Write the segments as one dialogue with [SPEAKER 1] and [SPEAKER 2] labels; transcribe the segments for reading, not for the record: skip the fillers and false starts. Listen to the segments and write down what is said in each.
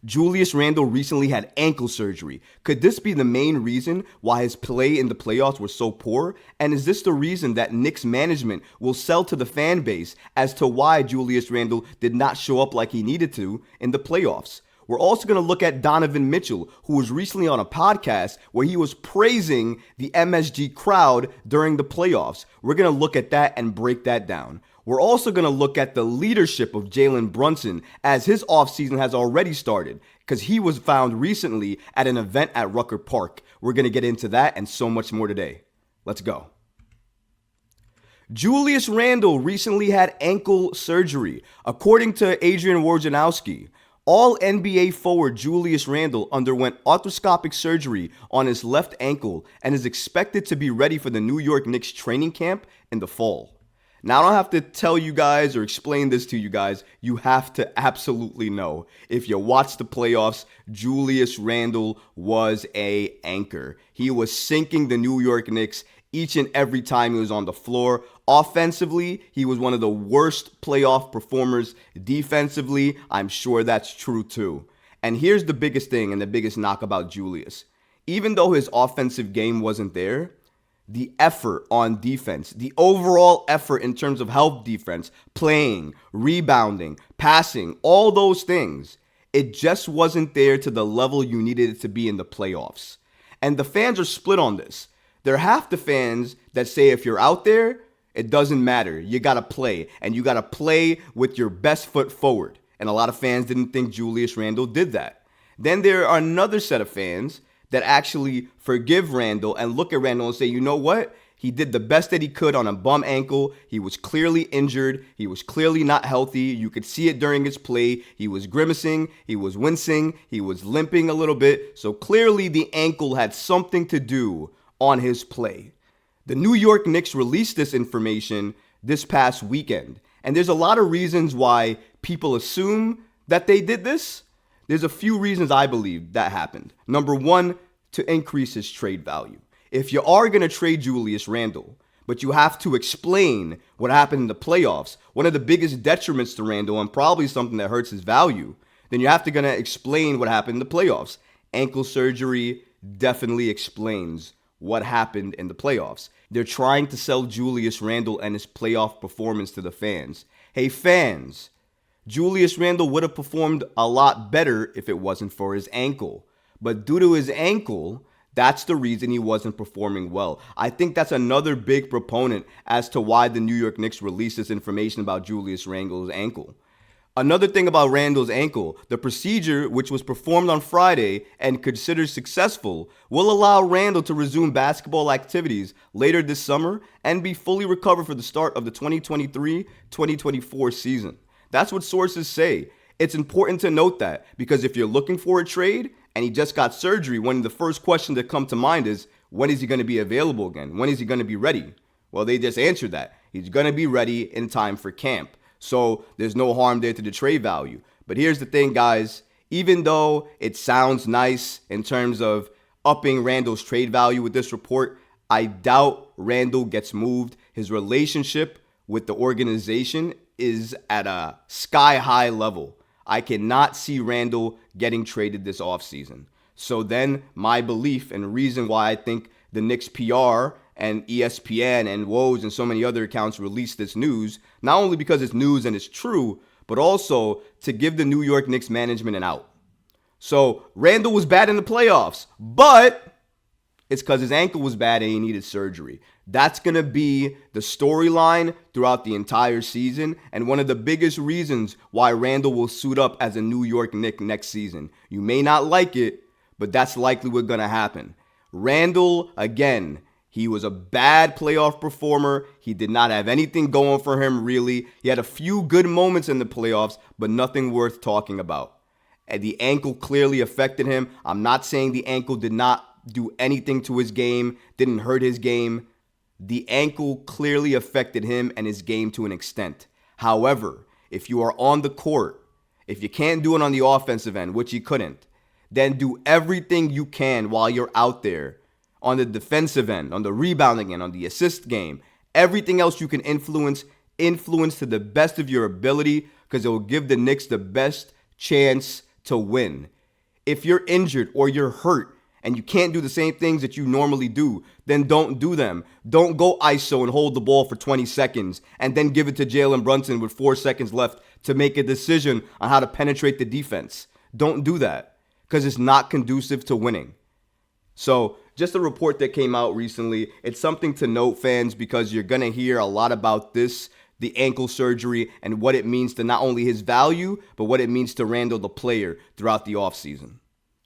[SPEAKER 1] Julius Randle recently had ankle surgery. Could this be the main reason why his play in the playoffs was so poor? And is this the reason that Knicks management will sell to the fan base as to why Julius Randle did not show up like he needed to in the playoffs? We're also going to look at Donovan Mitchell, who was recently on a podcast where he was praising the MSG crowd during the playoffs. We're going to look at that and break that down. We're also going to look at the leadership of Jalen Brunson as his offseason has already started because he was found recently at an event at Rucker Park. We're going to get into that and so much more today. Let's go. Julius Randle recently had ankle surgery. According to Adrian Wojnarowski, all NBA forward Julius Randle underwent arthroscopic surgery on his left ankle and is expected to be ready for the New York Knicks training camp in the fall. Now, I don't have to tell you guys or explain this to you guys. You have to absolutely know. If you watch the playoffs, Julius Randle was an anchor. He was sinking the New York Knicks each and every time he was on the floor. Offensively, he was one of the worst playoff performers. Defensively, I'm sure that's true too. And here's the biggest thing and the biggest knock about Julius. Even though his offensive game wasn't there, the effort on defense, the overall effort in terms of help defense, playing, rebounding, passing, all those things, it just wasn't there to the level you needed it to be in the playoffs. And the fans are split on this. There are half the fans that say if you're out there, it doesn't matter. You got to play, and you got to play with your best foot forward. And a lot of fans didn't think Julius Randle did that. Then there are another set of fans that actually forgive Randle and look at Randle and say, you know what? He did the best that he could on a bum ankle. He was clearly injured. He was clearly not healthy. You could see it during his play. He was grimacing. He was wincing. He was limping a little bit. So clearly the ankle had something to do on his play. The New York Knicks released this information this past weekend. And there's a lot of reasons why people assume that they did this. There's a few reasons I believe that happened. Number one, to increase his trade value. If you are going to trade Julius Randle, but you have to explain what happened in the playoffs, one of the biggest detriments to Randle and probably something that hurts his value, then you have to explain what happened in the playoffs. Ankle surgery definitely explains what happened in the playoffs. They're trying to sell Julius Randle and his playoff performance to the fans. Hey fans, Julius Randle would have performed a lot better if it wasn't for his ankle. But due to his ankle, that's the reason he wasn't performing well. I think that's another big proponent as to why the New York Knicks released this information about Julius Randle's ankle. Another thing about Randle's ankle, the procedure, which was performed on Friday and considered successful, will allow Randle to resume basketball activities later this summer and be fully recovered for the start of the 2023-2024 season. That's what sources say. It's important to note that because if you're looking for a trade and he just got surgery, one of the first questions that come to mind is, when is he going to be available again? When is he going to be ready? Well, they just answered that. He's going to be ready in time for camp. So there's no harm there to the trade value. But here's the thing, guys. Even though it sounds nice in terms of upping Randle's trade value with this report, I doubt Randle gets moved. His relationship with the organization is at a sky-high level. I cannot see Randle getting traded this offseason. So then my belief and reason why I think the Knicks PR and ESPN and Woj and so many other accounts released this news, not only because it's news and it's true, but also to give the New York Knicks management an out. So Randle was bad in the playoffs, but it's because his ankle was bad and he needed surgery. That's going to be the storyline throughout the entire season and one of the biggest reasons why Randle will suit up as a New York Knick next season. You may not like it, but that's likely what's going to happen. Randle, again, he was a bad playoff performer. He did not have anything going for him, really. He had a few good moments in the playoffs, but nothing worth talking about. And the ankle clearly affected him. I'm not saying the ankle did not do anything to his game, didn't hurt his game. The ankle clearly affected him and his game to an extent. However, if you are on the court, if you can't do it on the offensive end, which you couldn't, then do everything you can while you're out there on the defensive end, on the rebounding end, on the assist game. Everything else you can influence to the best of your ability because it will give the Knicks the best chance to win. If you're injured or you're hurt and you can't do the same things that you normally do, then don't do them. Don't go ISO and hold the ball for 20 seconds and then give it to Jalen Brunson with 4 seconds left to make a decision on how to penetrate the defense. Don't do that because it's not conducive to winning. So just a report that came out recently. It's something to note, fans, because you're going to hear a lot about this, the ankle surgery, and what it means to not only his value, but what it means to Randle, the player, throughout the offseason.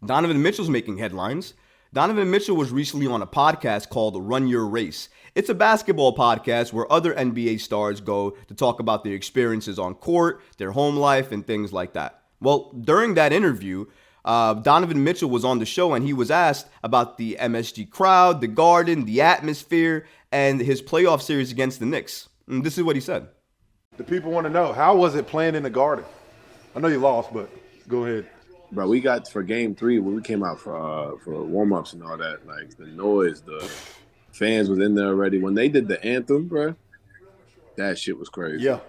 [SPEAKER 1] Donovan Mitchell's making headlines. Donovan Mitchell was recently on a podcast called Run Your Race. It's a basketball podcast where other NBA stars go to talk about their experiences on court, their home life, and things like that. Well, during that interview, Donovan Mitchell was on the show and he was asked about the MSG crowd, the Garden, the atmosphere, and his playoff series against the Knicks. And this is what he said.
[SPEAKER 2] The people want to know, how was it playing in the Garden? I know you lost, but go ahead.
[SPEAKER 3] Bro, we got for game 3 when we came out for warm-ups and all that, like the noise, the fans was in there already. When they did the anthem, bro, that shit was crazy.
[SPEAKER 2] Yeah.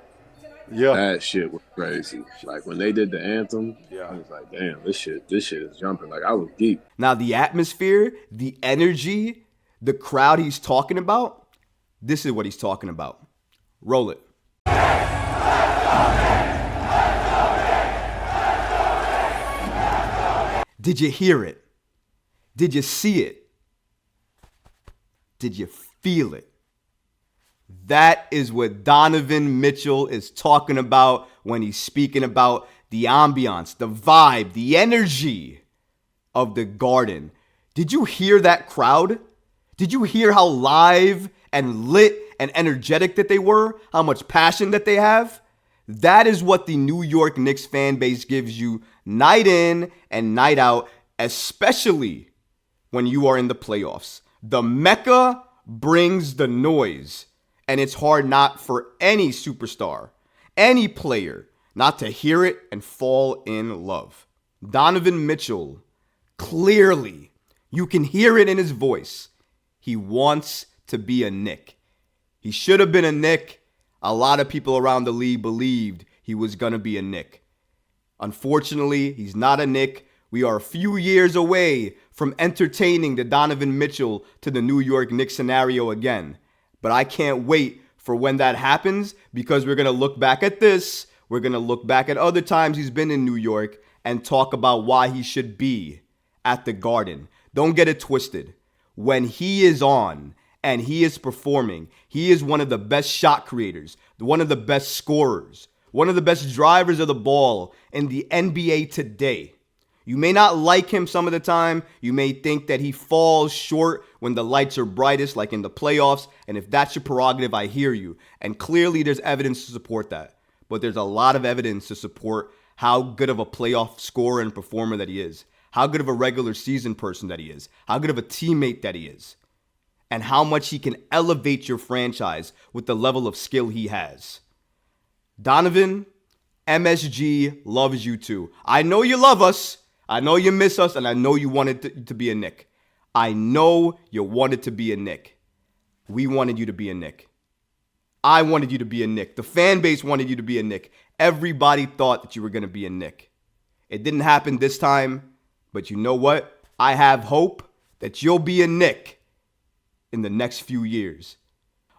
[SPEAKER 3] That shit was crazy. Like when they did the anthem,
[SPEAKER 2] yeah.
[SPEAKER 3] I was like, damn, this shit is jumping. Like I was deep.
[SPEAKER 1] Now the atmosphere, the energy, the crowd he's talking about, this is what he's talking about. Roll it. Did you hear it? Did you see it? Did you feel it? That is what Donovan Mitchell is talking about when he's speaking about the ambiance, the vibe, the energy of the Garden. Did you hear that crowd? Did you hear how live and lit and energetic that they were? How much passion that they have? That is what the New York Knicks fan base gives you night in and night out, especially when you are in the playoffs. The Mecca brings the noise, and it's hard not for any superstar, any player, not to hear it and fall in love. Donovan Mitchell, clearly, you can hear it in his voice. He wants to be a Knick. He should have been a Knick. A lot of people around the league believed he was going to be a Knick. Unfortunately, he's not a Knick. We are a few years away from entertaining the Donovan Mitchell to the New York Knicks scenario again. But I can't wait for when that happens because we're going to look back at this. We're going to look back at other times he's been in New York and talk about why he should be at the Garden. Don't get it twisted. When he is on and he is performing, he is one of the best shot creators, one of the best scorers, one of the best drivers of the ball in the NBA today. You may not like him some of the time. You may think that he falls short when the lights are brightest, like in the playoffs. And if that's your prerogative, I hear you. And clearly there's evidence to support that. But there's a lot of evidence to support how good of a playoff scorer and performer that he is, how good of a regular season person that he is, how good of a teammate that he is, and how much he can elevate your franchise with the level of skill he has. Donovan, MSG loves you too. I know you love us. I know you miss us, and I know you wanted to be a Knick. I know you wanted to be a Knick. We wanted you to be a Knick. I wanted you to be a Knick. The fan base wanted you to be a Knick. Everybody thought that you were going to be a Knick. It didn't happen this time, but you know what? I have hope that you'll be a Knick in the next few years.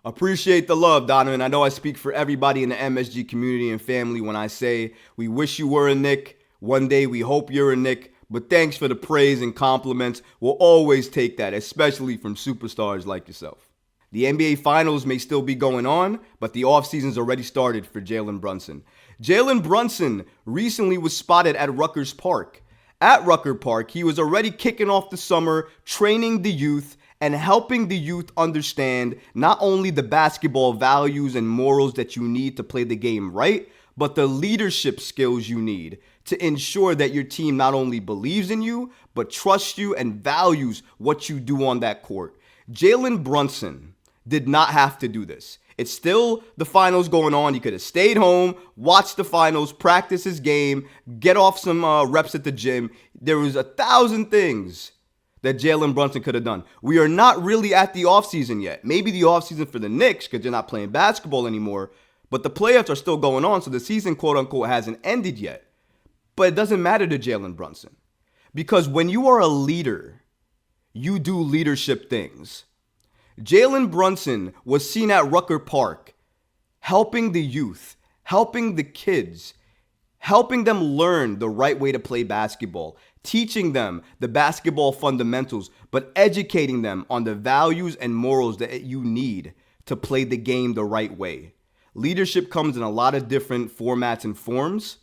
[SPEAKER 1] Appreciate the love, Donovan. I know I speak for everybody in the MSG community and family when I say we wish you were a Knick. One day we hope you're a Knick, but thanks for the praise and compliments. We'll always take that, especially from superstars like yourself. The NBA Finals may still be going on, but the offseason's already started for Jalen Brunson. Jalen Brunson recently was spotted at Rutgers Park. At Rutgers Park, he was already kicking off the summer, training the youth, and helping the youth understand not only the basketball values and morals that you need to play the game right, but the leadership skills you need to ensure that your team not only believes in you, but trusts you and values what you do on that court. Jalen Brunson did not have to do this. It's still the finals going on. He could have stayed home, watched the finals, practice his game, get off some reps at the gym. There was 1,000 things that Jalen Brunson could have done. We are not really at the offseason yet. Maybe the offseason for the Knicks because they're not playing basketball anymore, but the playoffs are still going on, so the season, quote-unquote, hasn't ended yet. But it doesn't matter to Jalen Brunson Because when you are a leader, you do leadership things. Jalen Brunson was seen at Rucker Park helping the youth, helping the kids, helping them learn the right way to play basketball, teaching them the basketball fundamentals, but educating them on the values and morals that you need to play the game the right way. Leadership comes in a lot of different formats and forms,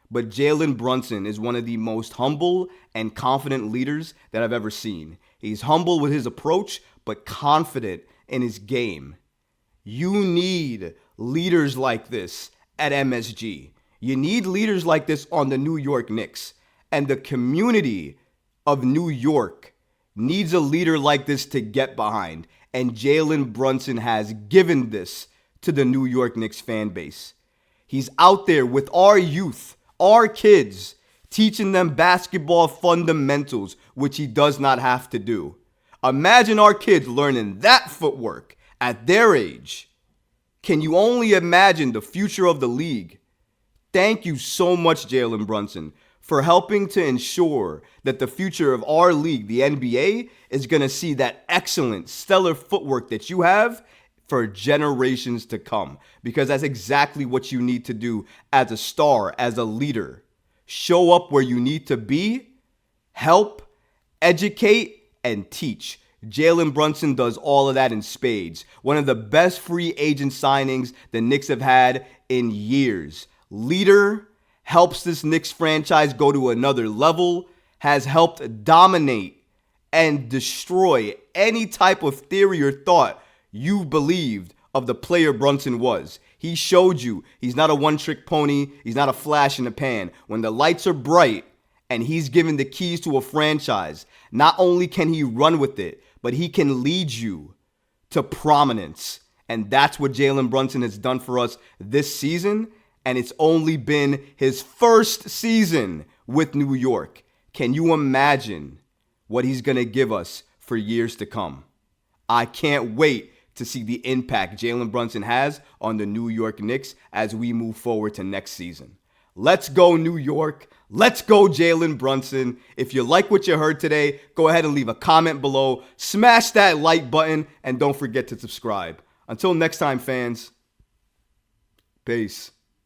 [SPEAKER 1] but Jalen Brunson is one of the most humble and confident leaders that I've ever seen. He's humble with his approach, but confident in his game. You need leaders like this at MSG. You need leaders like this on the New York Knicks. And the community of New York needs a leader like this to get behind. And Jalen Brunson has given this to the New York Knicks fan base. He's out there with our youth, our kids, teaching them basketball fundamentals, which he does not have to do. Imagine our kids learning that footwork at their age. Can you only imagine the future of the league? Thank you so much, Jalen Brunson, for helping to ensure that the future of our league, the NBA, is going to see that excellent, stellar footwork that you have for generations to come. Because that's exactly what you need to do as a star, as a leader. Show up where you need to be, help, educate, and teach. Jalen Brunson does all of that in spades. One of the best free agent signings the Knicks have had in years. Leader, helps this Knicks franchise go to another level, has helped dominate and destroy any type of theory or thought you believed of the player Brunson was. He showed you he's not a one-trick pony. He's not a flash in the pan. When the lights are bright and he's given the keys to a franchise, not only can he run with it, but he can lead you to prominence. And that's what Jalen Brunson has done for us this season. And it's only been his first season with New York. Can you imagine what he's going to give us for years to come? I can't wait to see the impact Jalen Brunson has on the New York Knicks as we move forward to next season. Let's go, New York. Let's go, Jalen Brunson. If you like what you heard today, go ahead and leave a comment below. Smash that like button and don't forget to subscribe. Until next time, fans. Peace.